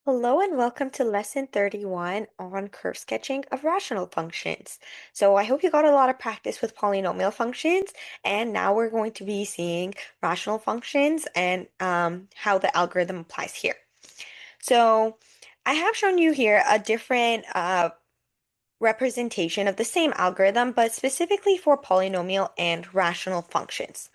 Hello and welcome to lesson 31 on curve sketching of rational functions. So I hope you got a lot of practice with polynomial functions, and now we're going to be seeing rational functions and how the algorithm applies here. So I have shown you here a different representation of the same algorithm, but specifically for polynomial and rational functions.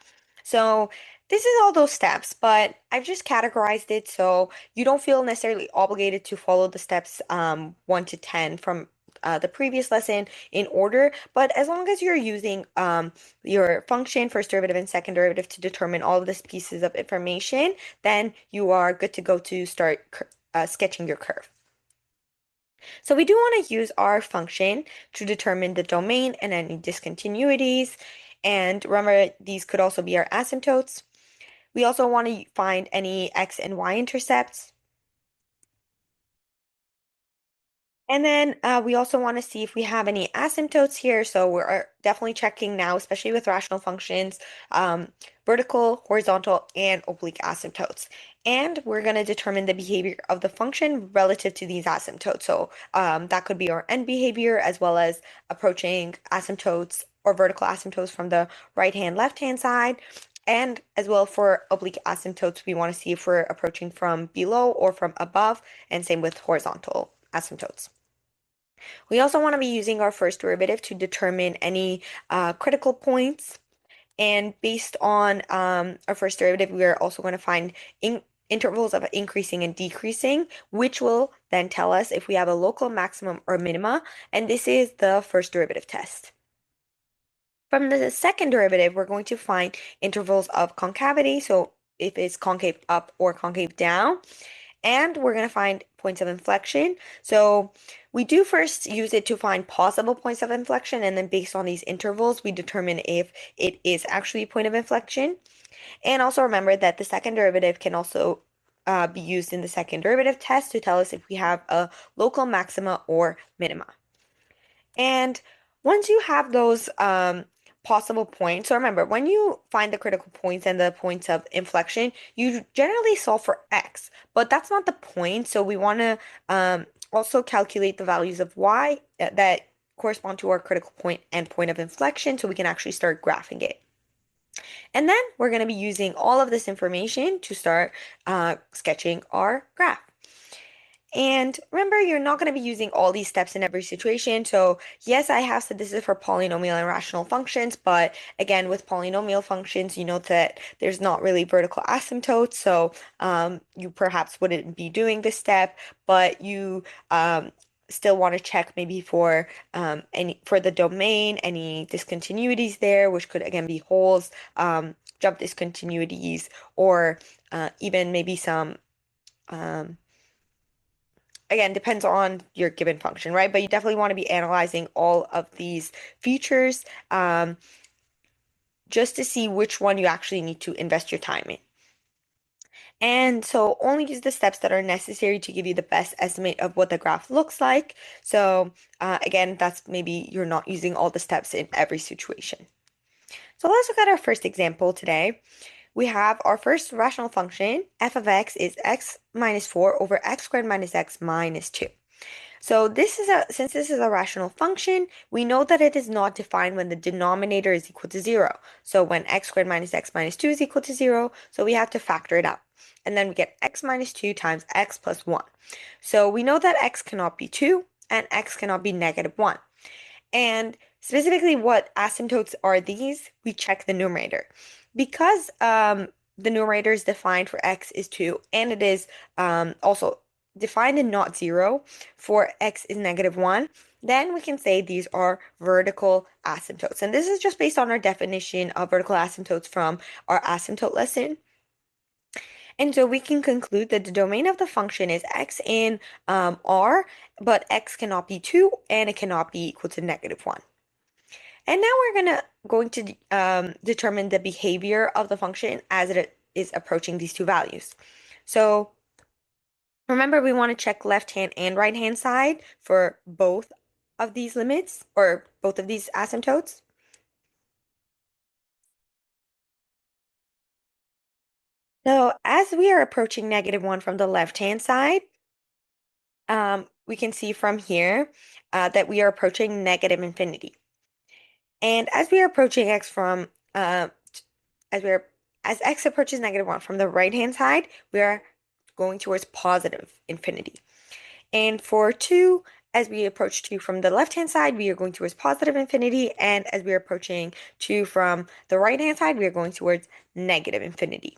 So this is all those steps, but I've just categorized it so you don't feel necessarily obligated to follow the steps 1 to 10 from the previous lesson in order, but as long as you're using your function, first derivative, and second derivative to determine all of these pieces of information, then you are good to go to start sketching your curve. So we do want to use our function to determine the domain and any discontinuities. And remember, these could also be our asymptotes. We also want to find any x and y intercepts. And then we also want to see if we have any asymptotes here. So we're definitely checking now, especially with rational functions, vertical, horizontal, and oblique asymptotes. And we're going to determine the behavior of the function relative to these asymptotes. So that could be our end behavior as well as approaching asymptotes or vertical asymptotes from the right-hand, left-hand side. And as well for oblique asymptotes, we want to see if we're approaching from below or from above, and same with horizontal asymptotes. We also want to be using our first derivative to determine any critical points. And based on our first derivative, we are also going to find intervals of increasing and decreasing, which will then tell us if we have a local maximum or minima. And this is the first derivative test. From the second derivative, we're going to find intervals of concavity. So if it's concave up or concave down. And we're going to find points of inflection. So we do first use it to find possible points of inflection, and then based on these intervals, we determine if it is actually a point of inflection. And also remember that the second derivative can also be used in the second derivative test to tell us if we have a local maxima or minima. And once you have those possible points, so remember, when you find the critical points and the points of inflection, you generally solve for x, but that's not the point. So we want to also calculate the values of y that correspond to our critical point and point of inflection so we can actually start graphing it. And then we're going to be using all of this information to start sketching our graph. And remember, you're not going to be using all these steps in every situation. So yes, I have said this is for polynomial and rational functions, but again, with polynomial functions, you know that there's not really vertical asymptotes. So you perhaps wouldn't be doing this step, but you still want to check maybe for for the domain, any discontinuities there, which could again be holes, jump discontinuities, or even maybe some again, depends on your given function, right? But you definitely want to be analyzing all of these features just to see which one you actually need to invest your time in. And so only use the steps that are necessary to give you the best estimate of what the graph looks like. So again, that's maybe you're not using all the steps in every situation. So let's look at our first example today. We have our first rational function, f of x is x minus 4 over x squared minus x minus 2. So since this is a rational function, we know that it is not defined when the denominator is equal to 0. So when x squared minus x minus 2 is equal to 0, so we have to factor it out. And then we get x minus 2 times x plus 1. So we know that x cannot be 2 and x cannot be negative 1. And specifically what asymptotes are these, we check the numerator. Because the numerator is defined for x is 2 and it is also defined and not 0 for x is negative 1, then we can say these are vertical asymptotes. And this is just based on our definition of vertical asymptotes from our asymptote lesson. And so we can conclude that the domain of the function is x in R, but x cannot be 2 and it cannot be equal to negative 1. And now we're going to determine the behavior of the function as it is approaching these two values. So remember, we want to check left-hand and right-hand side for both of these limits or both of these asymptotes. So as we are approaching negative 1 from the left-hand side, we can see from here that we are approaching negative infinity. And as we are approaching x from as we're as x approaches -1 from the right-hand side, we are going towards positive infinity. And for 2, as we approach 2 from the left-hand side, we are going towards positive infinity. And as we are approaching 2 from the right-hand side, we are going towards negative infinity.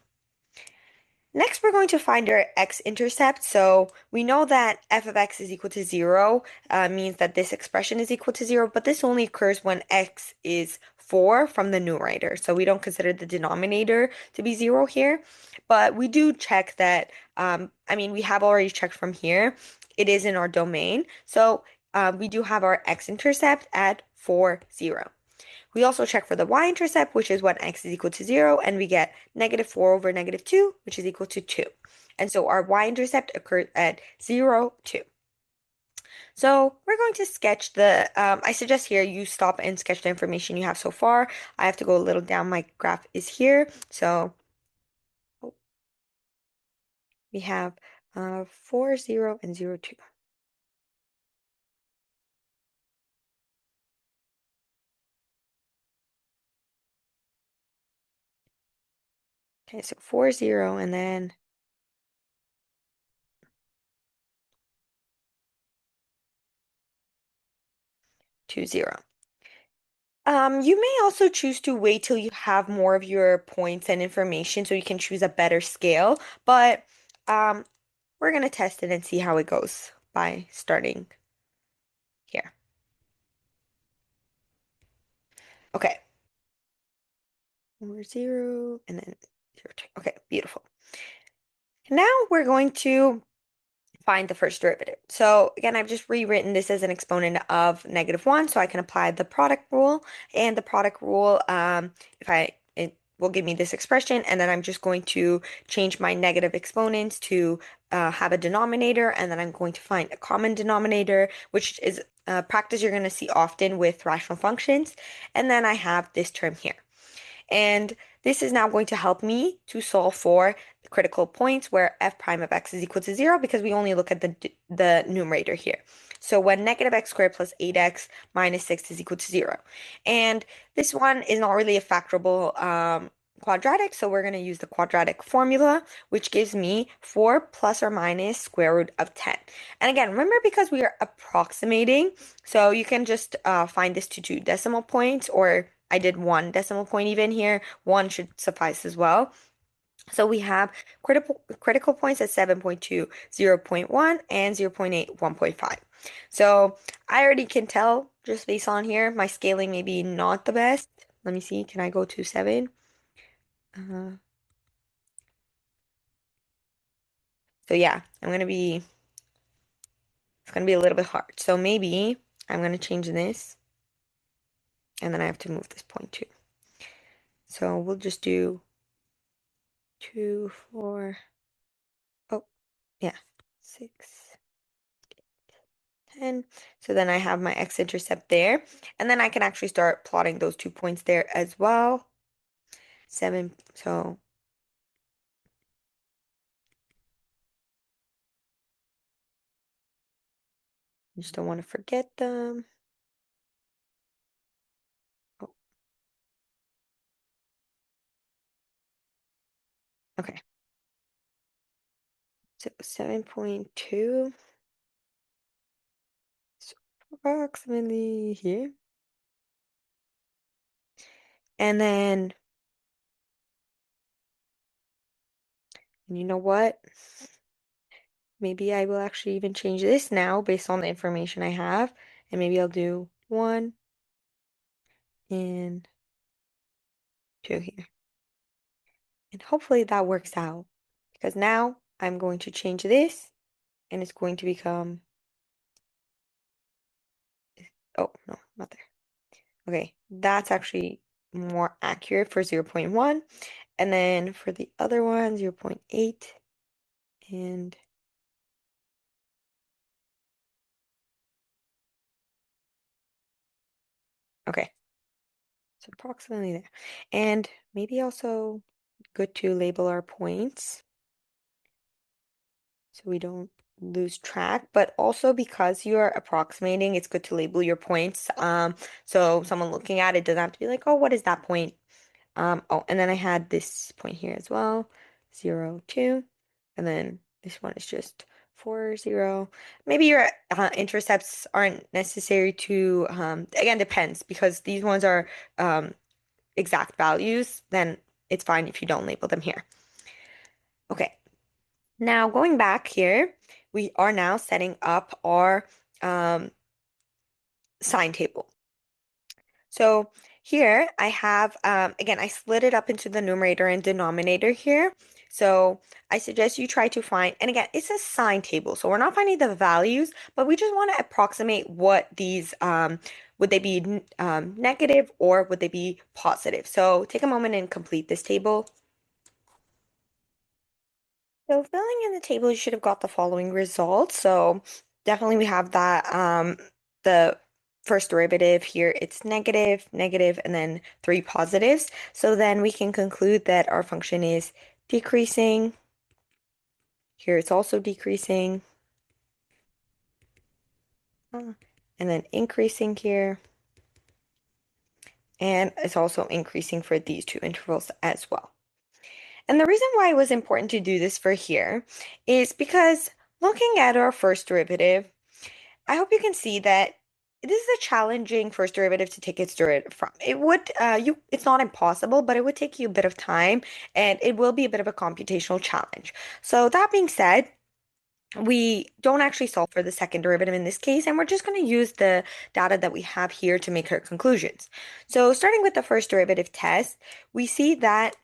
Next, we're going to find our x-intercept. So we know that f of x is equal to 0 means that this expression is equal to 0, but this only occurs when x is 4 from the numerator. So we don't consider the denominator to be 0 here, but we do check that, we have already checked from here. It is in our domain. So we do have our x-intercept at 4, 0. We also check for the y-intercept, which is when x is equal to 0, and we get -4 over -2, which is equal to 2. And so our y-intercept occurs at 0, 2. So we're going to sketch I suggest here you stop and sketch the information you have so far. I have to go a little down. My graph is here. So we have 4, 0, and 0, 2. Okay, so 4, 0, and then 2, 0. You may also choose to wait till you have more of your points and information so you can choose a better scale, but um, we're going to test it and see how it goes by starting here. Okay, 4, 0, and then 0, 2. Okay, beautiful. Now we're going to find the first derivative. So again, I've just rewritten this as an exponent of -1, so I can apply the product rule. And the product rule, it will give me this expression, and then I'm just going to change my negative exponents to have a denominator, and then I'm going to find a common denominator, which is a practice you're going to see often with rational functions. And then I have this term here. And this is now going to help me to solve for critical points where f prime of x is equal to 0 because we only look at the numerator here. So when -x squared plus 8x minus 6 is equal to 0. And this one is not really a factorable quadratic, so we're going to use the quadratic formula, which gives me 4 plus or minus square root of 10. And again, remember, because we are approximating, so you can just find this to 2 decimal points, or I did 1 decimal point even here. 1 should suffice as well. So we have critical points at 7.2, 0.1, and 0.8, 1.5. So I already can tell just based on here, my scaling may be not the best. Let me see, can I go to 7? Uh, so yeah, it's gonna be a little bit hard. So maybe I'm gonna change this, and then I have to move this point too. So we'll just do 2, 4, oh, yeah, 6, 10. So then I have my x-intercept there, and then I can actually start plotting those 2 points there as well. 7, so I just don't want to forget them. Oh, okay. So 7.2, so approximately here. And then, and you know what? Maybe I will actually even change this now based on the information I have. And maybe I'll do 1 and 2 here. And hopefully that works out, because now I'm going to change this and it's going to become, oh, no, not there. Okay, that's actually more accurate for 0.1. And then for the other one, 0.8 and okay, so approximately there. And maybe also good to label our points so we don't lose track, but also because you're approximating, it's good to label your points. So someone looking at it doesn't have to be like, oh, what is that point? Oh, and then I had this point here as well, 0, 2, and then this one is just 4, 0. Maybe your intercepts aren't necessary to, again, depends because these ones are exact values, then it's fine if you don't label them here. Okay, now going back here, we are now setting up our um, sine table. So here I have, again, I split it up into the numerator and denominator here. So I suggest you try to find, and again, it's a sine table. So we're not finding the values, but we just want to approximate what these, would they be negative or would they be positive? So take a moment and complete this table. So filling in the table, you should have got the following results. So definitely we have that the first derivative here, it's negative, negative, and then 3 positives. So then we can conclude that our function is decreasing. Here it's also decreasing. And then increasing here. And it's also increasing for these two intervals as well. And the reason why it was important to do this for here is because looking at our first derivative, I hope you can see that this is a challenging first derivative to take its derivative from. It would it's not impossible, but it would take you a bit of time and it will be a bit of a computational challenge. So that being said, we don't actually solve for the second derivative in this case, and we're just going to use the data that we have here to make our conclusions. So starting with the first derivative test, we see that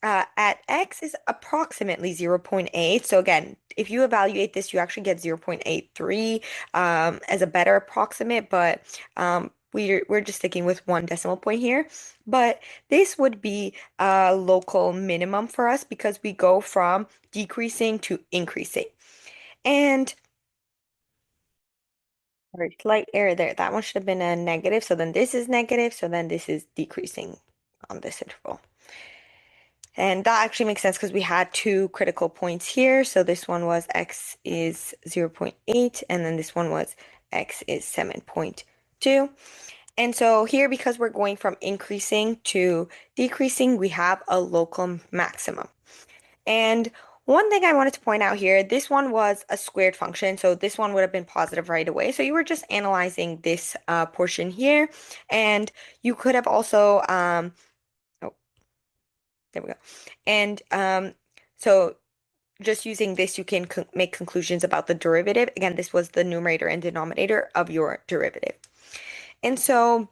at x is approximately 0.8. So again, if you evaluate this, you actually get 0.83 as a better approximate, but we're just sticking with one decimal point here. But this would be a local minimum for us because we go from decreasing to increasing. And sorry, slight error there. That one should have been a negative. So then this is negative. So then this is decreasing on this interval. And that actually makes sense because we had two critical points here. So this one was x is 0.8, and then this one was x is 7.2. And so here, because we're going from increasing to decreasing, we have a local maximum. And one thing I wanted to point out here, this one was a squared function, so this one would have been positive right away. So you were just analyzing this portion here, and you could have also, oh, there we go. And so just using this, you can make conclusions about the derivative. Again, this was the numerator and denominator of your derivative. And so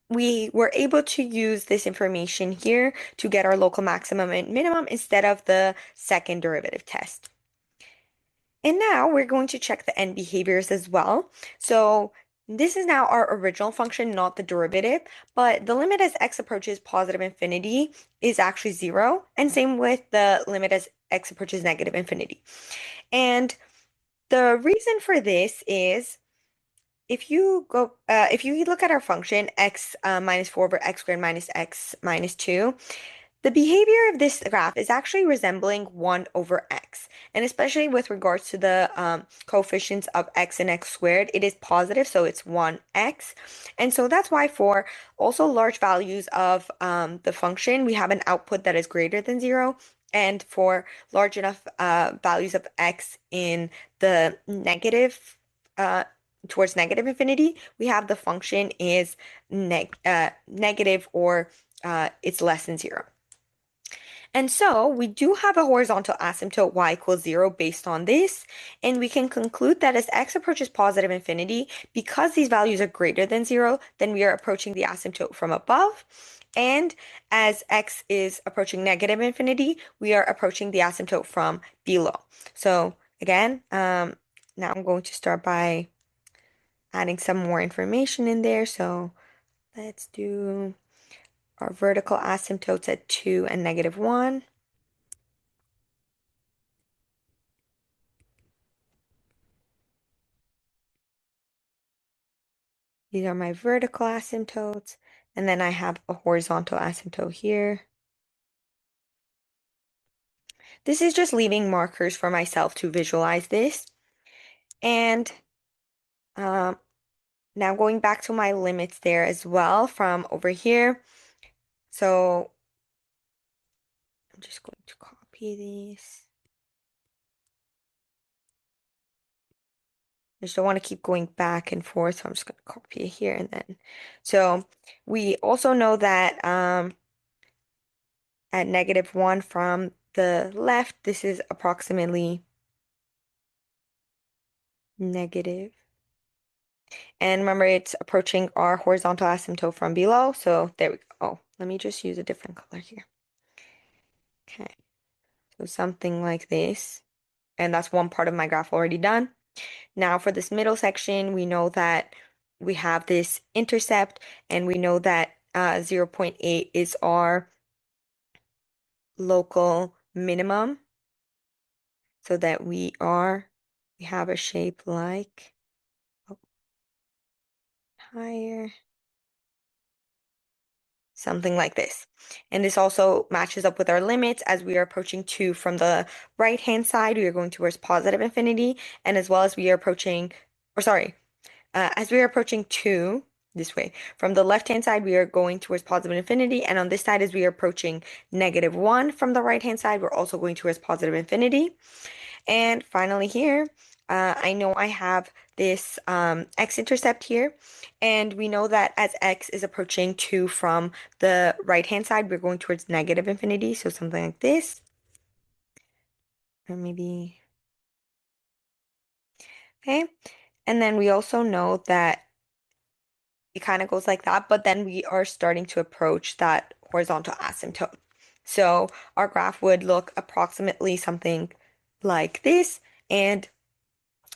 we were able to use this information here to get our local maximum and minimum instead of the second derivative test. And now we're going to check the end behaviors as well. So this is now our original function, not the derivative, but the limit as x approaches positive infinity is actually 0, and same with the limit as x approaches negative infinity. And the reason for this is if you look at our function x minus 4 over x squared minus x minus 2, the behavior of this graph is actually resembling 1 over x. And especially with regards to the coefficients of x and x squared, it is positive, so it's 1x. And so that's why for also large values of the function, we have an output that is greater than 0. And for large enough values of x in the negative, towards negative infinity, we have the function is negative or it's less than 0. And so we do have a horizontal asymptote y equals 0 based on this, and we can conclude that as x approaches positive infinity, because these values are greater than 0, then we are approaching the asymptote from above, and as x is approaching negative infinity, we are approaching the asymptote from below. So again, now I'm going to start by adding some more information in there. So let's do our vertical asymptotes at 2 and -1. These are my vertical asymptotes, and then I have a horizontal asymptote here. This is just leaving markers for myself to visualize this. And um, now going back to my limits there as well from over here. So I'm just going to copy these. I just don't want to keep going back and forth, so I'm just going to copy it here and then. So we also know that at -1 from the left, this is approximately negative. And remember, it's approaching our horizontal asymptote from below. So there we go. Oh, let me just use a different color here. Okay, so something like this. And that's one part of my graph already done. Now for this middle section, we know that we have this intercept and we know that 0.8 is our local minimum so that we have a shape like oh, higher, something like this. And this also matches up with our limits as we are approaching 2 from the right-hand side, we are going towards positive infinity, and as well as we are approaching, or sorry, as we are approaching 2 this way, from the left-hand side, we are going towards positive infinity, and on this side, as we are approaching -1 from the right-hand side, we're also going towards positive infinity. And finally here, I know I have this x-intercept here, and we know that as x is approaching 2 from the right-hand side, we're going towards negative infinity, so something like this. Or maybe, okay. And then we also know that it kind of goes like that, but then we are starting to approach that horizontal asymptote. So our graph would look approximately something like this, and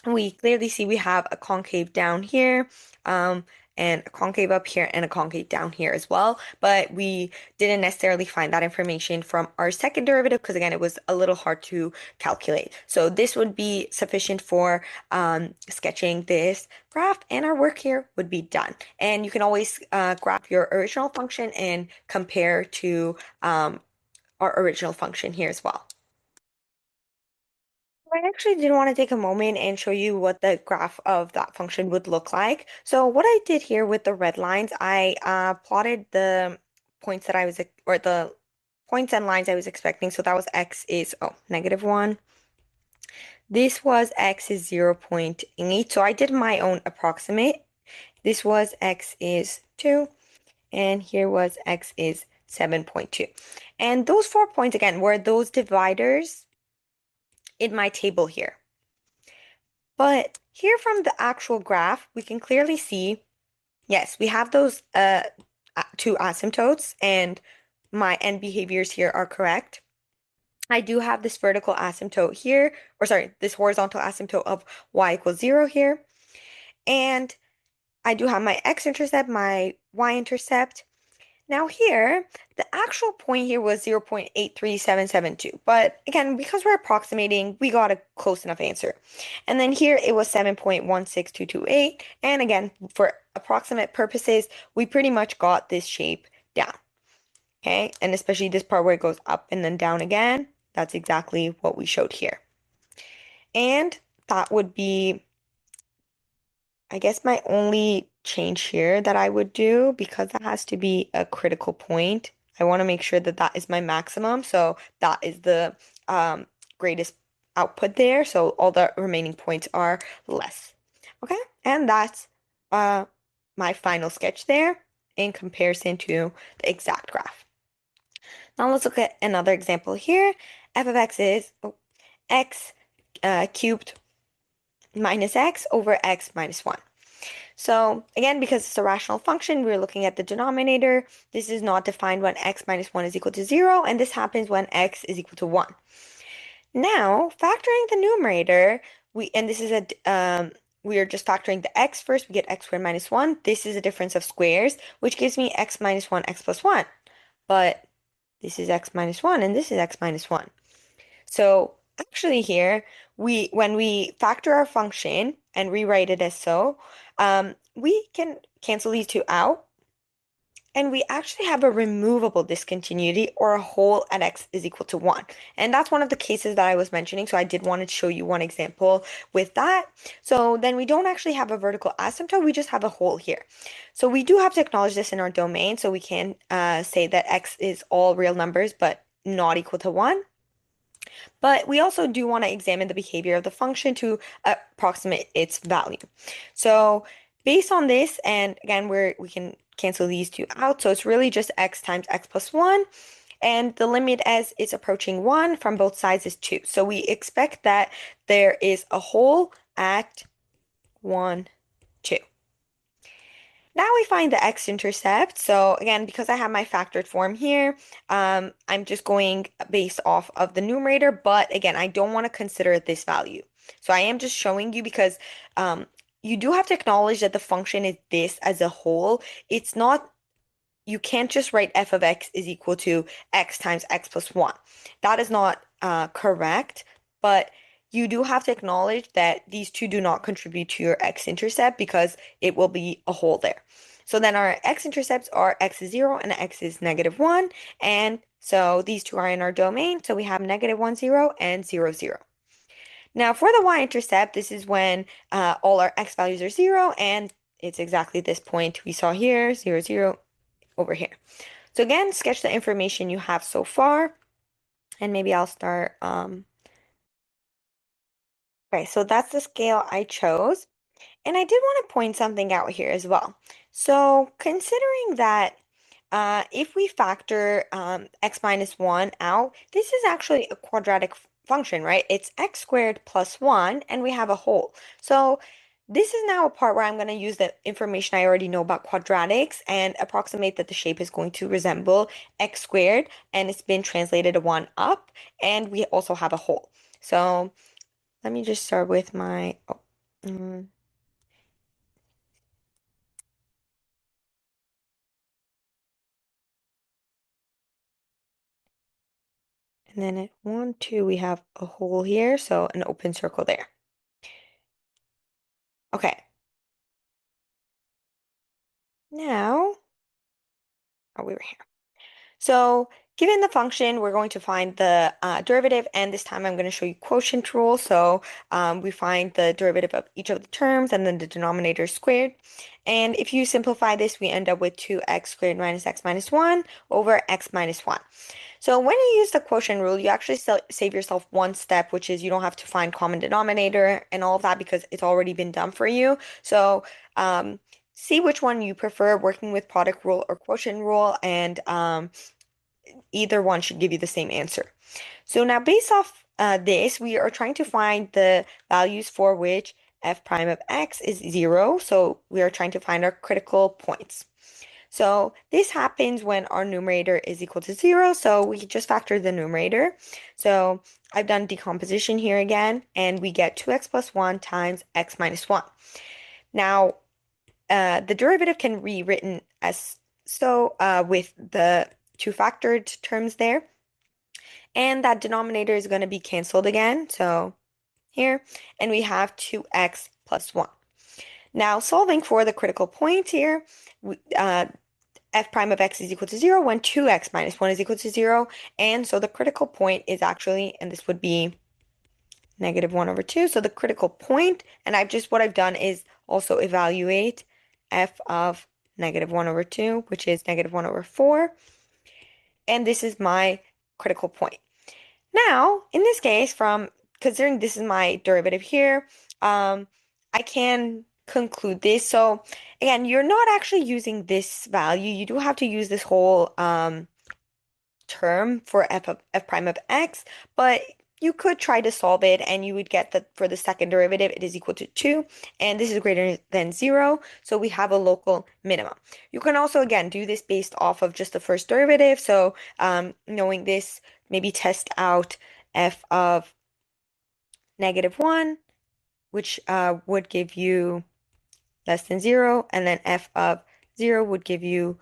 we clearly see we have a concave down here, and a concave up here and a concave down here as well. But we didn't necessarily find that information from our second derivative because again, it was a little hard to calculate. So this would be sufficient for sketching this graph and our work here would be done. And you can always graph your original function and compare to our original function here as well. I actually did want to take a moment and show you what the graph of that function would look like. So what I did here with the red lines, I plotted the points that I was, or the points and lines I was expecting. So that was x is, oh, -1. This was x is 0.8. So I did my own approximate. This was x is 2. And here was x is 7.2. And those 4 points, again, were those dividers in my table here. But here from the actual graph, we can clearly see, yes, we have those 2 asymptotes and my end behaviors here are correct. I do have this vertical asymptote here, or sorry, this horizontal asymptote of y equals 0 here. And I do have my x-intercept, my y-intercept. Now here, the actual point here was 0.83772. But again, because we're approximating, we got a close enough answer. And then here it was 7.16228. And again, for approximate purposes, we pretty much got this shape down. Okay, and especially this part where it goes up and then down again, that's exactly what we showed here. And that would be, I guess, my only change here that I would do, because that has to be a critical point. I want to make sure that that is my maximum. So that is the greatest output there. So all the remaining points are less. Okay, and that's my final sketch there in comparison to the exact graph. Now let's look at another example here. F of x is x cubed minus x over x minus 1. So again, because it's a rational function, we're looking at the denominator. This is not defined when x minus 1 is equal to 0, and this happens when x is equal to 1. Now, factoring the numerator, and this is we are just factoring the x first, we get x squared minus 1. This is a difference of squares, which gives me x minus 1, x plus 1. But this is x minus 1, and this is x minus 1. So actually here, when we factor our function and rewrite it as so, we can cancel these two out. And we actually have a removable discontinuity or a hole at x is equal to 1. And that's one of the cases that I was mentioning. So I did want to show you one example with that. So then we don't actually have a vertical asymptote. We just have a hole here. So we do have to acknowledge this in our domain. So we can say that x is all real numbers, but not equal to 1. But we also do want to examine the behavior of the function to approximate its value. So based on this, and again, we can cancel these two out. So it's really just x times x plus 1. And the limit as it's approaching 1 from both sides is 2. So we expect that there is a hole at 1, 2. Now we find the x-intercept. So again, because I have my factored form here, I'm just going based off of the numerator. But again, I don't want to consider this value. So I am just showing you because you do have to acknowledge that the function is this as a whole. It's not, you can't just write f of x is equal to x times x plus 1. That is not correct, but you do have to acknowledge that these two do not contribute to your x-intercept because it will be a hole there. So then our x-intercepts are x is 0 and x is -1. And so these two are in our domain. So we have -1, 0 and 0, 0. Now for the y-intercept, this is when all our x values are 0 and it's exactly this point we saw here, 0, 0 over here. So again, sketch the information you have so far. And maybe I'll start. Okay, so that's the scale I chose. And I did want to point something out here as well. So considering that if we factor x minus 1 out, this is actually a quadratic function, right? It's x squared plus 1, and we have a hole. So this is now a part where I'm going to use the information I already know about quadratics and approximate that the shape is going to resemble x squared, and it's been translated a 1 up, and we also have a hole. So let me just start with my... mm, and then at 1, 2, we have a hole here, so an open circle there. Okay, now, oh, we were here. So given the function, we're going to find the derivative, and this time I'm going to show you quotient rule. So we find the derivative of each of the terms, and then the denominator squared. And if you simplify this, we end up with 2x squared minus x minus 1 over x minus 1. So when you use the quotient rule, you actually save yourself one step, which is you don't have to find common denominator and all of that because it's already been done for you. So see which one you prefer, working with product rule or quotient rule, and either one should give you the same answer. So now based off this, we are trying to find the values for which f prime of x is 0. So we are trying to find our critical points. So this happens when our numerator is equal to 0. So we just factor the numerator. So I've done decomposition here again, and we get 2x plus 1 times x minus 1. Now, the derivative can be rewritten as so with the two factored terms there. And that denominator is going to be canceled again. So here, and we have 2x plus 1. Now, solving for the critical point here, f prime of x is equal to 0 when 2x minus 1 is equal to 0. And so the critical point is actually, and this would be -1 over 2. So the critical point, and what I've done is also evaluate f of -1 over 2, which is -1 over 4. And this is my critical point. Now, in this case, considering this is my derivative here, I can conclude this. So again, you're not actually using this value. You do have to use this whole term for f prime of x, but you could try to solve it and you would get that for the second derivative, it is equal to 2, and this is greater than 0, so we have a local minimum. You can also, again, do this based off of just the first derivative, so knowing this, maybe test out f of -1, which would give you less than 0, and then f of 0 would give you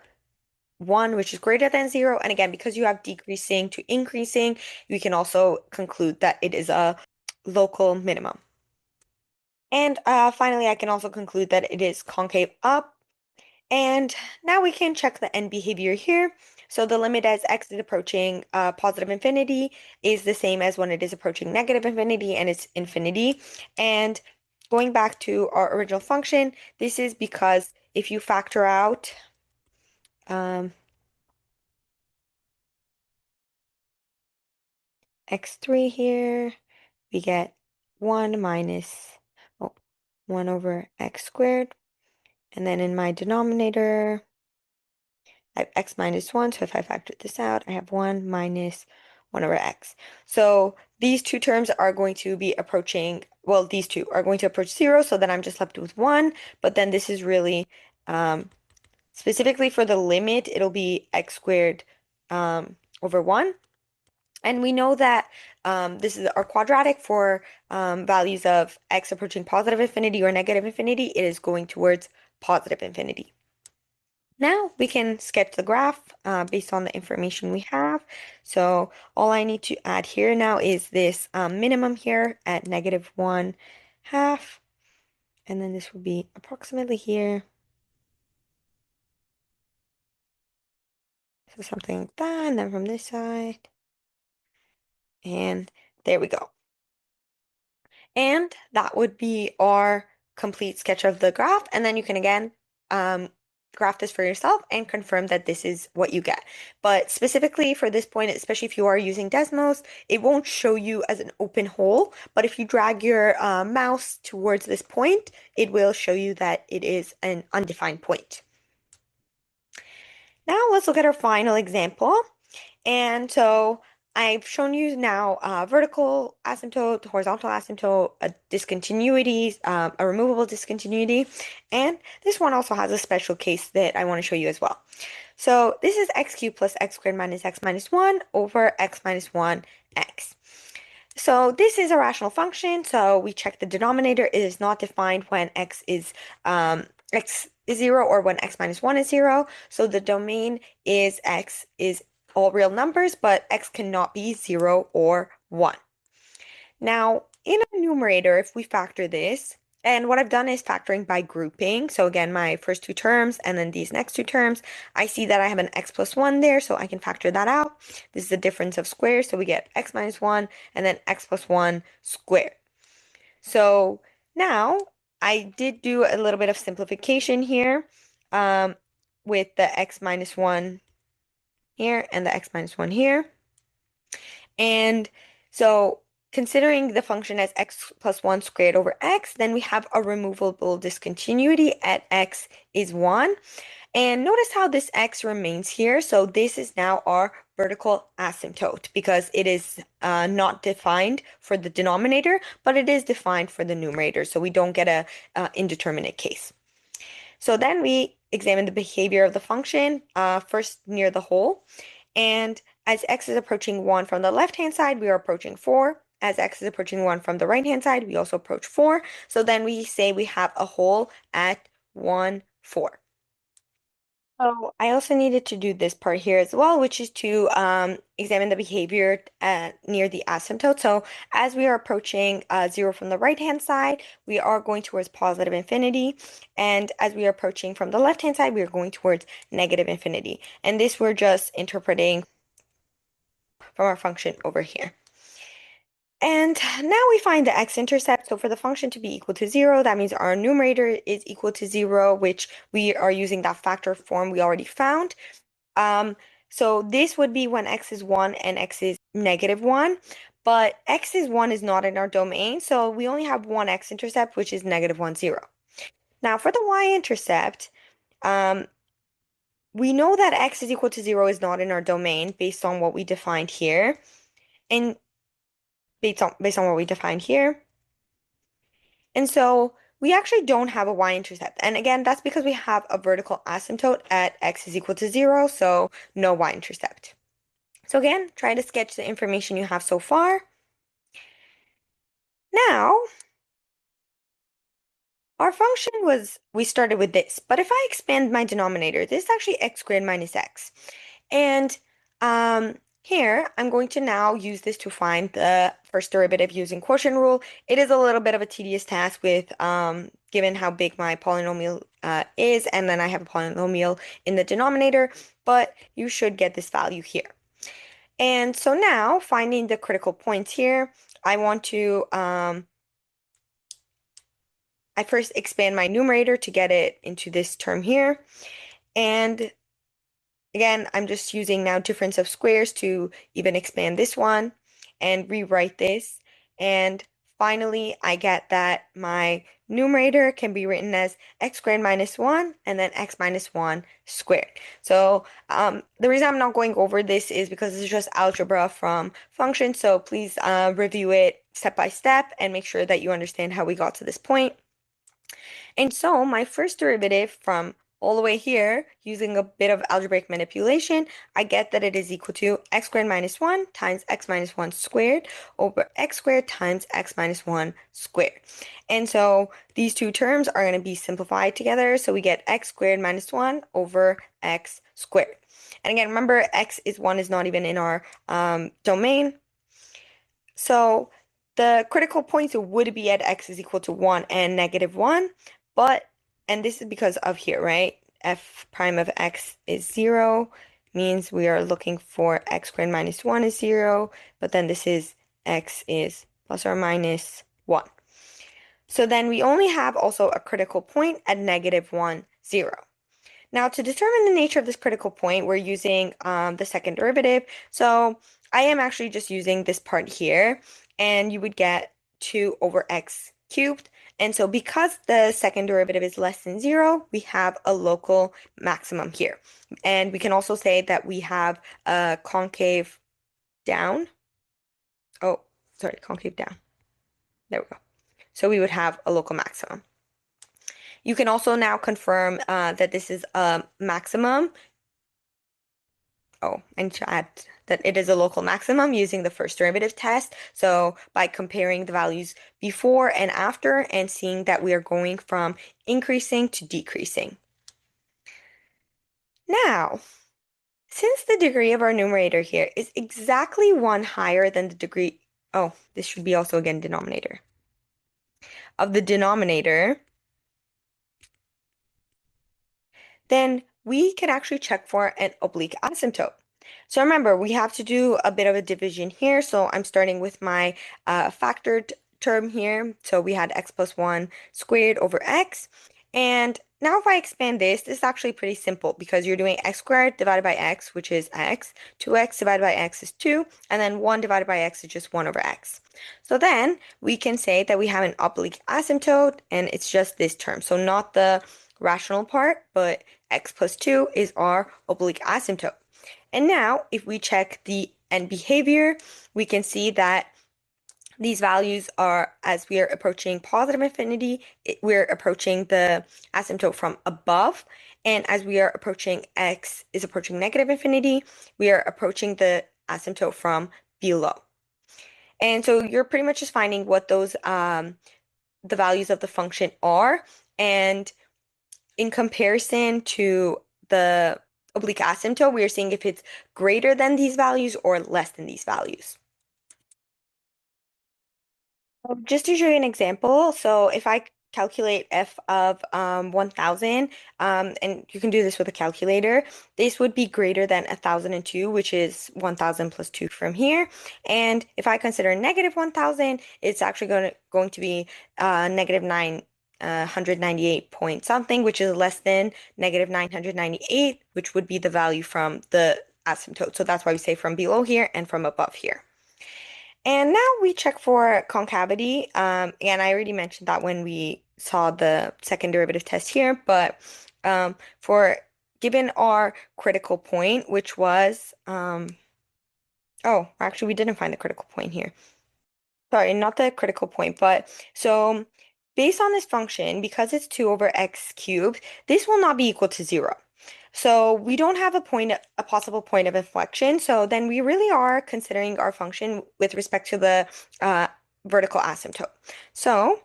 1, which is greater than 0. And again, because you have decreasing to increasing, you can also conclude that it is a local minimum. And finally, I can also conclude that it is concave up. And now we can check the end behavior here. So the limit as x is approaching positive infinity is the same as when it is approaching negative infinity, and it's infinity. And going back to our original function, this is because if you factor out x3 here, we get 1 minus 1 over x squared. And then in my denominator, I have x minus 1. So if I factor this out, I have 1 minus 1 over x. So these two terms are going to be approaching, well, these two are going to approach 0. So then I'm just left with 1. But then this is really, specifically for the limit, it'll be x squared over 1. And we know that this is our quadratic for values of x approaching positive infinity or negative infinity. It is going towards positive infinity. Now we can sketch the graph based on the information we have. So all I need to add here now is this minimum here at -1/2. And then this would be approximately here. So something like that. And then from this side. And there we go. And that would be our complete sketch of the graph. And then you can again graph this for yourself and confirm that this is what you get. But specifically for this point, especially if you are using Desmos, it won't show you as an open hole. But if you drag your mouse towards this point, it will show you that it is an undefined point. Now let's look at our final example. And so I've shown you now vertical asymptote, horizontal asymptote, a discontinuity, a removable discontinuity, and this one also has a special case that I want to show you as well. So this is x cubed plus x squared minus x minus 1 over x minus 1 x. So this is a rational function, so we check the denominator. It is not defined when x is 0 or when x minus 1 is 0. So the domain is x is all real numbers, but x cannot be 0 or 1. Now, in a numerator, if we factor this, and what I've done is factoring by grouping. So again, my first two terms and then these next two terms, I see that I have an x plus 1 there, so I can factor that out. This is the difference of squares, so we get x minus 1 and then x plus 1 squared. So now I did do a little bit of simplification here with the x minus 1 here and the x minus 1 here. And so considering the function as x plus 1 squared over x, then we have a removable discontinuity at x is 1. And notice how this x remains here. So this is now our vertical asymptote because it is not defined for the denominator, but it is defined for the numerator. So we don't get a indeterminate case. So then we examine the behavior of the function first near the hole. And as x is approaching 1 from the left-hand side, we are approaching 4. As x is approaching 1 from the right-hand side, we also approach 4. So then we say we have a hole at 1, 4. So I also needed to do this part here as well, which is to examine the behavior near the asymptote. So as we are approaching 0 from the right-hand side, we are going towards positive infinity. And as we are approaching from the left-hand side, we are going towards negative infinity. And this we're just interpreting from our function over here. And now we find the x-intercept. So for the function to be equal to 0, that means our numerator is equal to 0, which we are using that factor form we already found. So this would be when x is 1 and x is -1, but x is 1 is not in our domain, so we only have one x-intercept, which is -1, 0. Now for the y-intercept, we know that x is equal to 0 is not in our domain based on what we defined here. And based on what we defined here. And so we actually don't have a y-intercept. And again, that's because we have a vertical asymptote at x is equal to 0, so no y-intercept. So again, try to sketch the information you have so far. Now, our function was, we started with this, but if I expand my denominator, this is actually x squared minus x. And here, I'm going to now use this to find the first derivative using quotient rule. It is a little bit of a tedious task with given how big my polynomial is, and then I have a polynomial in the denominator, but you should get this value here. And so now, finding the critical points here, I want to, I first expand my numerator to get it into this term here. And again, I'm just using now difference of squares to even expand this one and rewrite this. And finally, I get that my numerator can be written as x squared minus 1 and then x minus 1 squared. So the reason I'm not going over this is because it's just algebra from functions. So please review it step by step and make sure that you understand how we got to this point. And so my first derivative from all the way here, using a bit of algebraic manipulation, I get that it is equal to x squared minus 1 times x minus 1 squared over x squared times x minus 1 squared. And so these two terms are going to be simplified together. So we get x squared minus 1 over x squared. And again, remember, x is 1 is not even in our domain. So the critical points would be at x is equal to 1 and negative 1, but, and this is because of here, right? F prime of x is 0, means we are looking for x squared minus 1 is 0, but then this is x is plus or minus 1. So then we only have also a critical point at negative 1, 0. Now, to determine the nature of this critical point, we're using the second derivative. So I am actually just using this part here, and you would get 2 over x cubed. And so because the second derivative is less than 0, we have a local maximum here. And we can also say that we have a concave down. Oh, sorry, concave down. There we go. So we would have a local maximum. You can also now confirm that this is a maximum. Oh, I need to add that it is a local maximum using the first derivative test. So by comparing the values before and after and seeing that we are going from increasing to decreasing. Now, since the degree of our numerator here is exactly 1 higher than the degree, oh, this should be also again denominator, of the denominator, then we can actually check for an oblique asymptote. So remember, we have to do a bit of a division here. So I'm starting with my factored term here. So we had x plus 1 squared over x. And now if I expand this, this is actually pretty simple because you're doing x squared divided by x, which is x. 2x divided by x is 2. And then 1 divided by x is just 1 over x. So then we can say that we have an oblique asymptote, and it's just this term. So not the rational part, but x plus 2 is our oblique asymptote. And now, if we check the end behavior, we can see that these values are, as we are approaching positive infinity, we're approaching the asymptote from above. And as we are approaching x is approaching negative infinity, we are approaching the asymptote from below. And so you're pretty much just finding what those, the values of the function are. And in comparison to the oblique asymptote, we are seeing if it's greater than these values or less than these values. Just to show you an example, so if I calculate f of 1000, and you can do this with a calculator, this would be greater than 1002, which is 1000 plus 2 from here. And if I consider negative 1000, it's actually going to be negative 998 point something, which is less than negative 998, which would be the value from the asymptote. So that's why we say from below here and from above here. And now we check for concavity. And I already mentioned that when we saw the second derivative test here, but for given our critical point, which was, oh, actually we didn't find the critical point here. Sorry, not the critical point, but so based on this function, because it's 2 over x cubed, this will not be equal to 0. So we don't have a possible point of inflection. So then we really are considering our function with respect to the vertical asymptote. So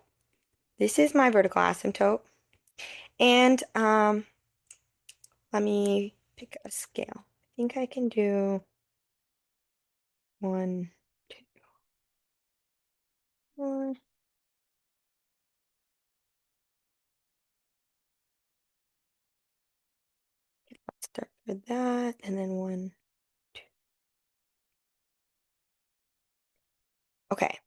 this is my vertical asymptote. And let me pick a scale. I think I can do 1, 2, 1. for that, and then 1, 2. Okay.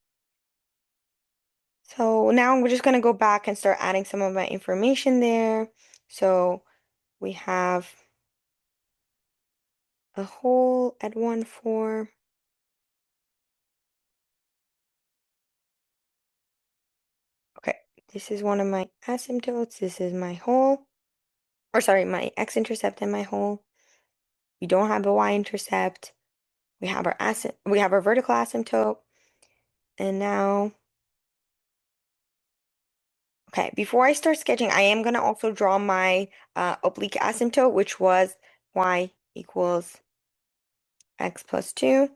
So now we're just going to go back and start adding some of my information there. So we have a whole at 1, 4. Okay, this is one of my asymptotes. This is my whole, or sorry, my x-intercept and my whole. We don't have a y-intercept. We have our vertical asymptote. And now, okay, before I start sketching, I am going to also draw my oblique asymptote, which was y equals x plus 2.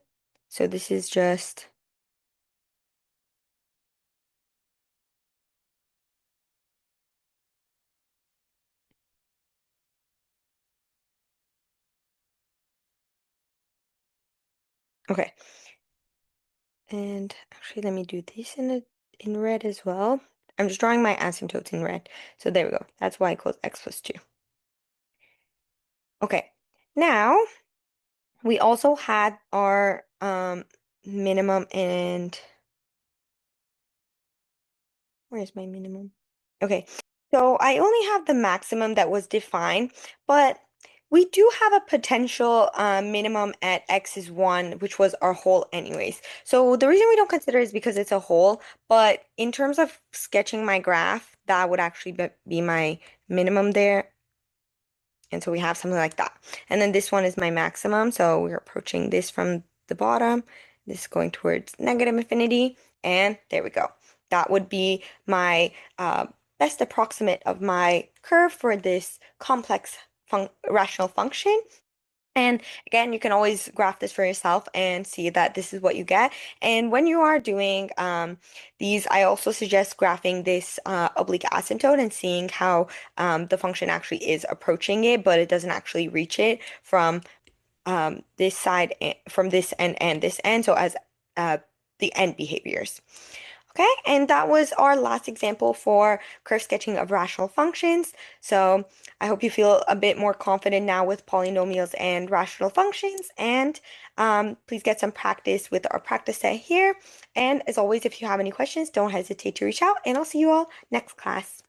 So this is just, okay. And actually, let me do this in red as well. I'm just drawing my asymptotes in red. So there we go. That's y equals x plus 2. Okay. Now, we also had our minimum and where's my minimum? Okay. So I only have the maximum that was defined, but we do have a potential minimum at x is 1, which was our whole anyways. So the reason we don't consider it is because it's a whole, but in terms of sketching my graph, that would actually be my minimum there. And so we have something like that. And then this one is my maximum. So we're approaching this from the bottom. This is going towards negative infinity. And there we go. That would be my best approximate of my curve for this complex rational function. And again, you can always graph this for yourself and see that this is what you get. And when you are doing these, I also suggest graphing this oblique asymptote and seeing how the function actually is approaching it, but it doesn't actually reach it from this side, from this end and this end. So as the end behaviors. Okay, and that was our last example for curve sketching of rational functions. So I hope you feel a bit more confident now with polynomials and rational functions. And please get some practice with our practice set here. And as always, if you have any questions, don't hesitate to reach out, and I'll see you all next class.